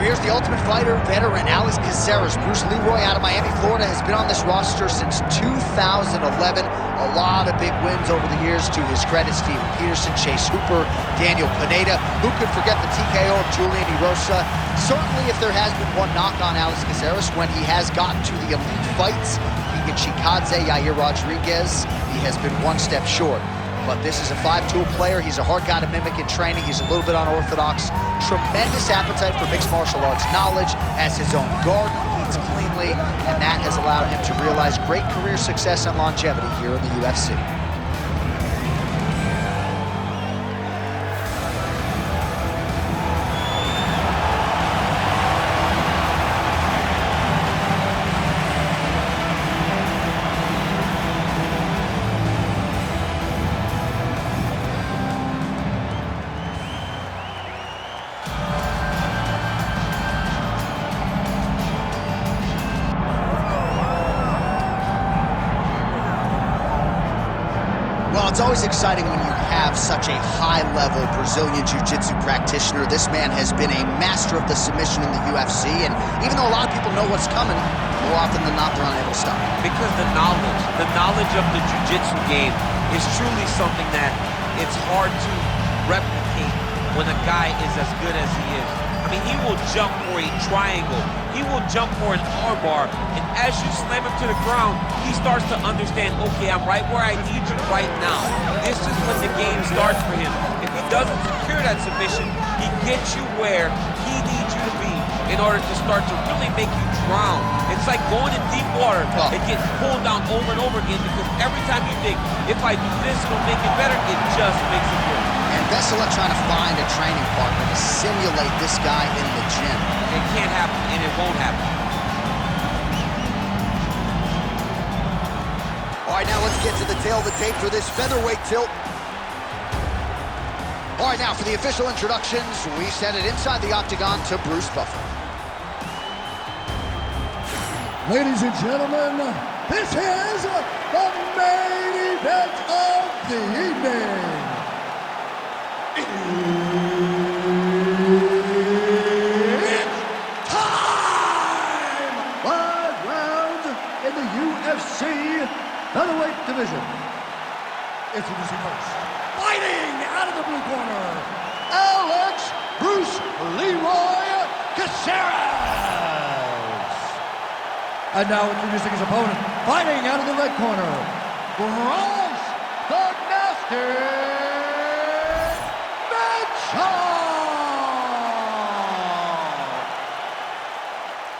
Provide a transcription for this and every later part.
here's the Ultimate Fighter veteran, Alex Caceres. Bruce Leroy out of Miami, Florida, has been on this roster since 2011. A lot of big wins over the years to his credit. Steven Peterson, Chase Hooper, Daniel Pineda. Who could forget the TKO of Julian Erosa? Certainly, if there has been one knock on Alex Caceres, when he has gotten to the elite fights, Iga Chikadze, Yair Rodriguez, he has been one step short. But this is a five-tool player. He's a hard guy to mimic in training. He's a little bit unorthodox. Tremendous appetite for mixed martial arts knowledge, has his own garden, eats cleanly, and that has allowed him to realize great career success and longevity here in the UFC. It's always exciting when you have such a high-level Brazilian Jiu-Jitsu practitioner. This man has been a master of the submission in the UFC, and even though a lot of people know what's coming, more often than not, they're unable to stop. Because the knowledge of the Jiu-Jitsu game is truly something that it's hard to replicate when a guy is as good as he is. I mean, he will jump for a triangle. He will jump for an armbar. And as you slam him to the ground, he starts to understand, okay, I'm right where I need you right now. This is when the game starts for him. If he doesn't secure that submission, he gets you where he needs you to be in order to start to really make you drown. It's like going in deep water and getting pulled down over and over again, because every time you think, if I do this, it'll make it better, it just makes it worse. And Vesela trying to find a training partner to simulate this guy in the gym. It can't happen, and it won't happen. All right, now let's get to the tail of the tape for this featherweight tilt. All right, now for the official introductions, we send it inside the octagon to Bruce Buffer. Ladies and gentlemen, this is the main event of the evening. It's time! 5 rounds in the UFC featherweight division. Introducing first, fighting out of the blue corner, Alex Bruce Leroy Caceres. And now introducing his opponent, fighting out of the red corner, Bryce the Master Mitchell.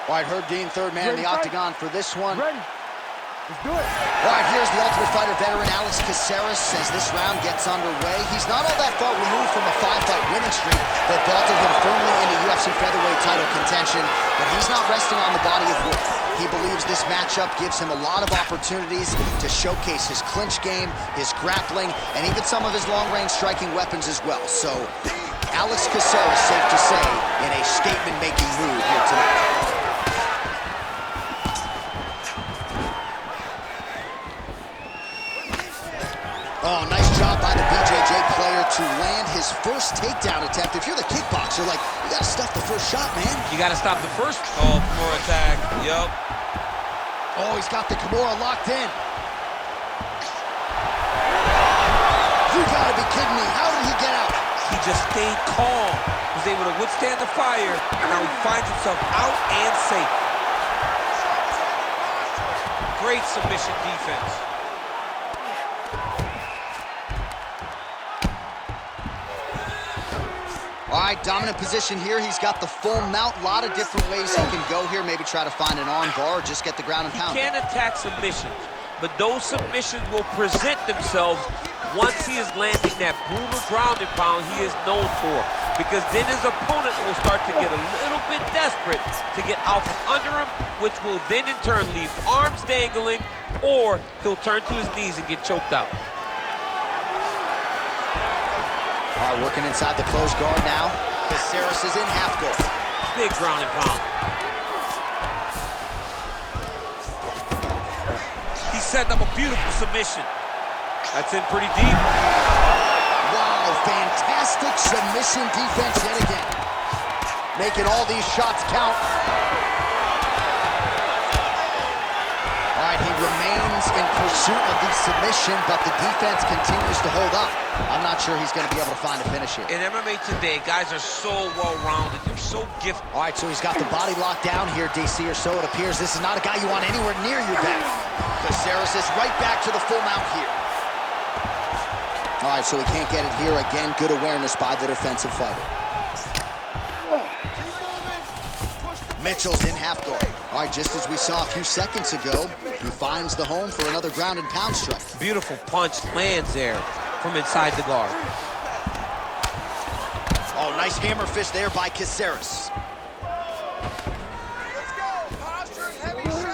All right, Herb Dean, third man in the octagon for this one. Ready? Let's do it. All right, here's the Ultimate Fighter veteran, Alex Caceres, as this round gets underway. He's not all that far removed from a 5-fight winning streak that vaulted him firmly into UFC featherweight title contention, but he's not resting on the body of work. He believes this matchup gives him a lot of opportunities to showcase his clinch game, his grappling, and even some of his long-range striking weapons as well. So, Alex Caceres, safe to say, in a statement-making mood here tonight. Oh, nice job by the BJJ player to land his first takedown attempt. If you're the kickboxer, like, you gotta stuff the first shot, man. You gotta stop the first Kimura attack. Yup. Oh, he's got the Kimura locked in. You gotta be kidding me. How did he get out? He just stayed calm. Was able to withstand the fire, and now he finds himself out and safe. Great submission defense. All right, dominant position here. He's got the full mount. A lot of different ways he can go here. Maybe try to find an arm bar or just get the ground and pound. He can attack submissions, but those submissions will present themselves once he is landing that brutal ground and pound he is known for. Because then his opponent will start to get a little bit desperate to get out from under him, which will then in turn leave arms dangling, or he'll turn to his knees and get choked out. All right, working inside the closed guard now. Caceres is in half guard. Big ground and pound. He's setting up a beautiful submission. That's in pretty deep. Wow, fantastic submission defense yet again. making all these shots count. All right, he remains in pursuit of the submission, but the defense continues to hold up. I'm not sure he's going to be able to find a finish here. In MMA today, guys are so well-rounded. They're so gifted. All right, so he's got the body locked down here, DC, or so it appears. This is not a guy you want anywhere near your back. Caceres is right back to the full mount here. All right, so he can't get it here again. Good awareness by the defensive fighter. Mitchell's in half guard. All right, just as we saw a few seconds ago, he finds the home for another ground and pound strike. Beautiful punch lands there from inside the guard. Oh, nice hammer fist there by Caceres.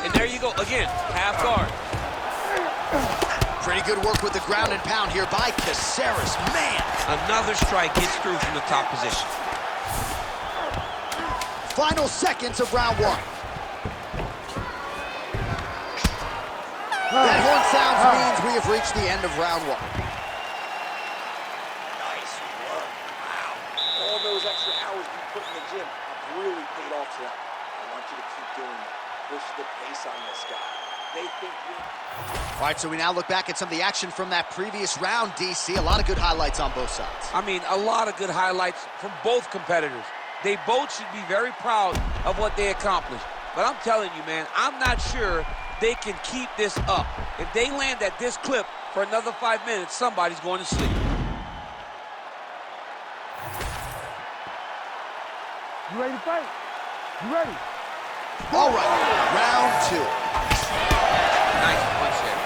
And there you go, again, half guard. Pretty good work with the ground and pound here by Caceres. Man! Another strike gets through from the top position. Final seconds of round one. That horn sounds means we have reached the end of round one. Nice work. Wow. All those extra hours you put in the gym have really paid off tonight. I want you to keep doing that. Push the pace on this guy. They think you... All right, so we now look back at some of the action from that previous round, DC. A lot of good highlights on both sides. I mean, a lot of good highlights from both competitors. They both should be very proud of what they accomplished. But I'm telling you, man, I'm not sure they can keep this up. If they land at this clip for another 5 minutes, somebody's going to sleep. You ready to fight? You ready? All right, round two. Nice punch there.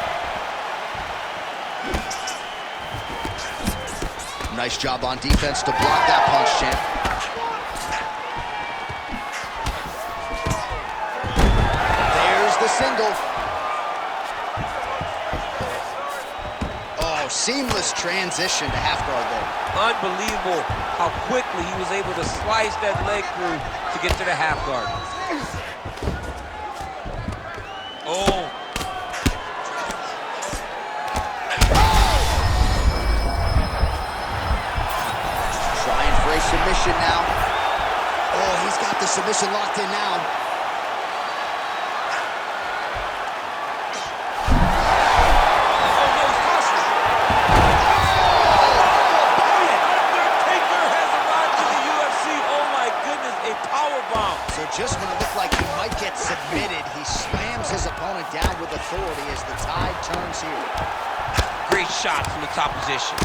Nice job on defense to block that punch, champ. There's the single. Oh, seamless transition to half guard there. Unbelievable how quickly he was able to slice that leg through to get to the half guard. Oh. Trying for a submission now. Oh, he's got the submission locked in now. Just when it looked like he might get submitted, he slams his opponent down with authority as the tide turns here. Great shot from the top position.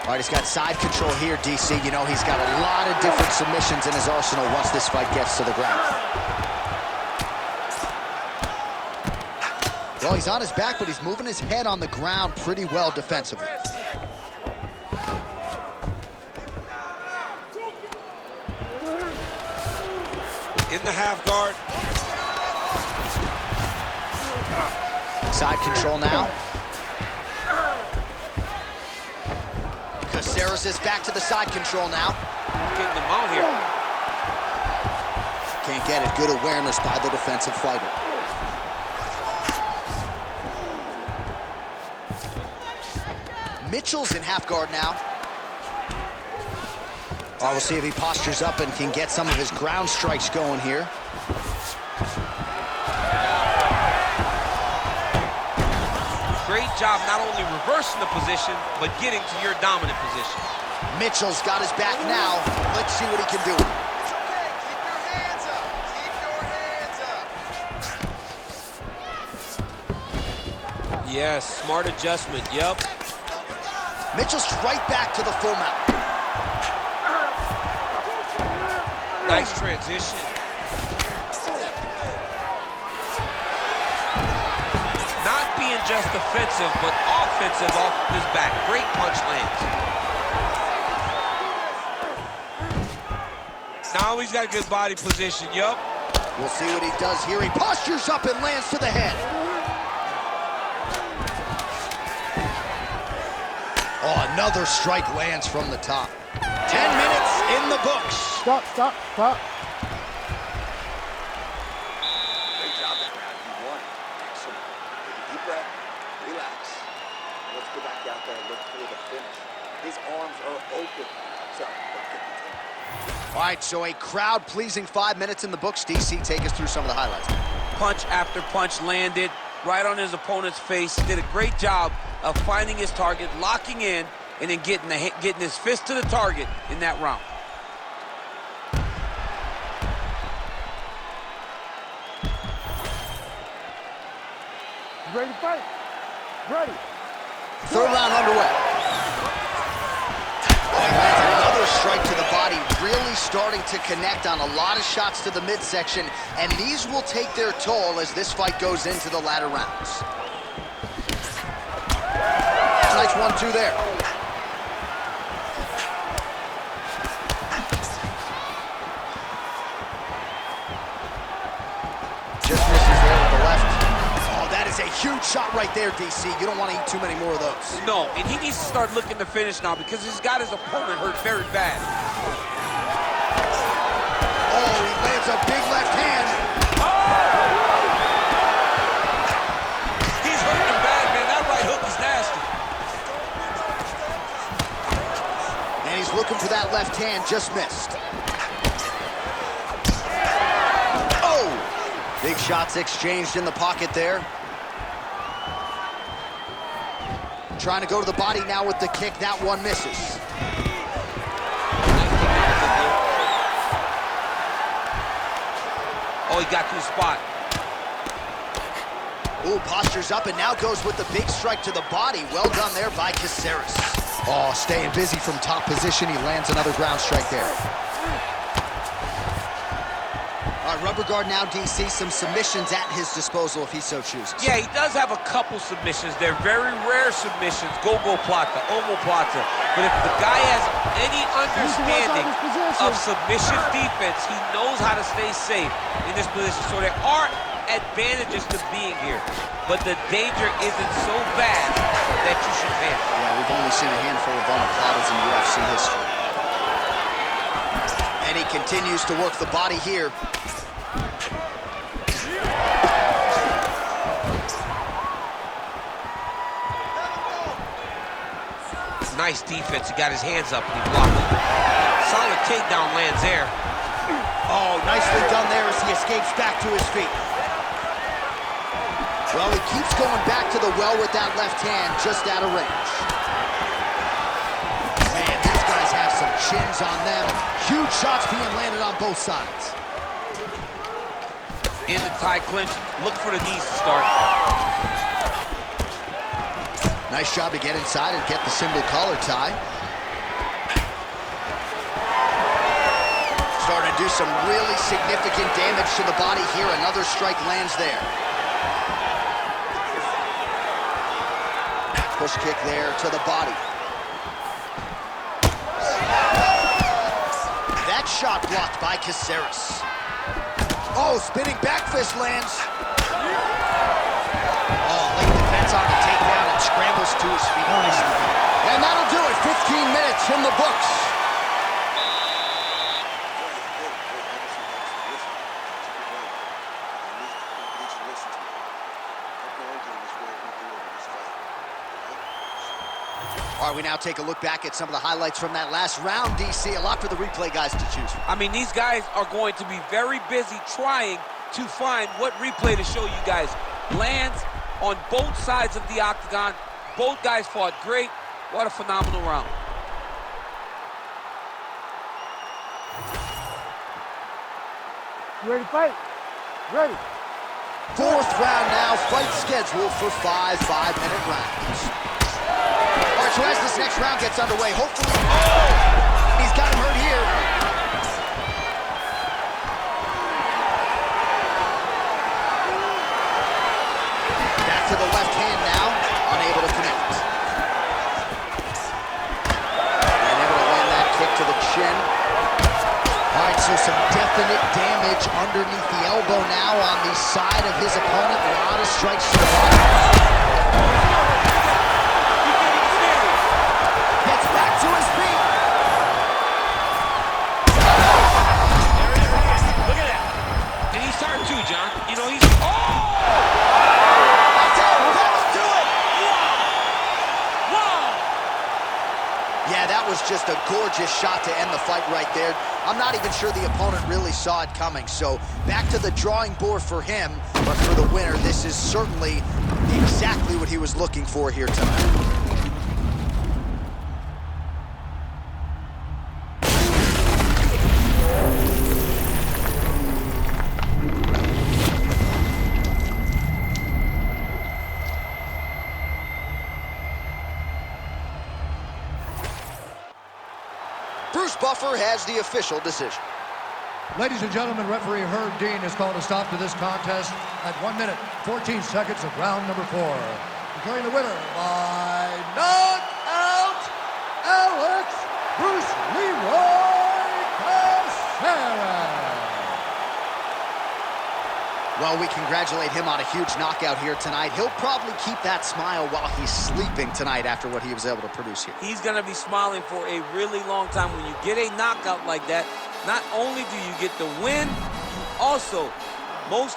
All right, he's got side control here, DC. You know, he's got a lot of different submissions in his arsenal once this fight gets to the ground. Well, he's on his back, but he's moving his head on the ground pretty well defensively. In the half guard. Side control now. Caceres is back to the side control now. Getting them out here. Can't get it. Good awareness by the defensive fighter. Mitchell's in half guard now. Oh, we'll see if he postures up and can get some of his ground strikes going here. Great job not only reversing the position, but getting to your dominant position. Mitchell's got his back now. Let's see what he can do. It's okay. Keep your hands up. Keep your hands up. Yes, smart adjustment. Yep. Mitchell's right back to the full mount. Nice transition. Not being just defensive, but offensive off his back. Great punch lands. Now he's got a good body position, yup. We'll see what he does here. He postures up and lands to the head. Oh, another strike lands from the top. 10 minutes in the books. Stop, stop, stop. Great job that round. You won. Excellent. Take a deep breath. Relax. Let's go back out there. there, look for the finish. His arms are open. So, all right, so a crowd-pleasing 5 minutes in the books. DC, take us through some of the highlights. Punch after punch landed right on his opponent's face. Did a great job of finding his target, locking in, and then getting his fist to the target in that round. Ready to fight? Ready. Third round underway. Oh, he lands another strike to the body, really starting to connect on a lot of shots to the midsection, and these will take their toll as this fight goes into the latter rounds. Nice 1-2 there. Just misses there with the left. Oh, that is a huge shot right there, DC. You don't want to eat too many more of those. No, and he needs to start looking to finish now because he's got his opponent hurt very bad. Oh, he lands a big left hand. He's hurting him bad, man. That right hook is nasty. And he's looking for that left hand, just missed. Oh! Big shots exchanged in the pocket there. Trying to go to the body now with the kick. That one misses. Oh, he got to the spot. Ooh, postures up and now goes with the big strike to the body. Well done there by Caceres. Oh, staying busy from top position. He lands another ground strike there. All right, rubber guard now, DC. Some submissions at his disposal if he so chooses. Yeah, he does have a couple submissions. They're very rare submissions. Go-go plata, omoplata. But if the guy has any understanding of submission defense, he knows how to stay safe in this position. So there are advantages to being here. But the danger isn't so vast that you should panic. Yeah, we've only seen a handful of omoplatas in UFC history. And he continues to work the body here. Nice defense. He got his hands up and he blocked it. Solid takedown lands there. Oh, nicely done there as he escapes back to his feet. Well, he keeps going back to the well with that left hand, just out of range. Man, these guys have some chins on them. Huge shots being landed on both sides. In the tie clinch, look for the knees to start. Nice job to get inside and get the single collar tie. Starting to do some really significant damage to the body here. Another strike lands there. Push kick there to the body. That shot blocked by Caceres. Oh, spinning back fist lands. Oh, late defense on the takedown and scrambles to his feet. And that'll do it. 15 minutes in the books. All right, we now take a look back at some of the highlights from that last round, DC. A lot for the replay guys to choose from. I mean, these guys are going to be very busy trying to find what replay to show you guys. Lands on both sides of the octagon. Both guys fought great. What a phenomenal round. Ready to fight? Ready. Fourth round now, fight scheduled for 5 5-minute rounds. All right, so as this next round gets underway, hopefully... Oh! He's got him hurt here. Back to the left hand now, unable to connect. And able to land that kick to the chin. All right, so some definite damage underneath the elbow now on the side of his opponent. A lot of strikes to the body. Gets back to his feet. Look at that. And he's hurt too, John. You know, he's... Oh! That'll do it. Wow! gorgeous shot to end the fight right there. I'm not even sure the opponent really saw it coming. So back to the drawing board for him, but for the winner, this is certainly exactly what he was looking for here tonight. Bruce Buffer has the official decision. Ladies and gentlemen, referee Herb Dean has called a stop to this contest at 1 minute, 14 seconds of round number 4. Declaring the winner by knockout, Alex Bruce Leroy Caceres. Well, we congratulate him on a huge knockout here tonight. He'll probably keep that smile while he's sleeping tonight after what he was able to produce here. He's going to be smiling for a really long time. When you get a knockout like that, not only do you get the win, you also, most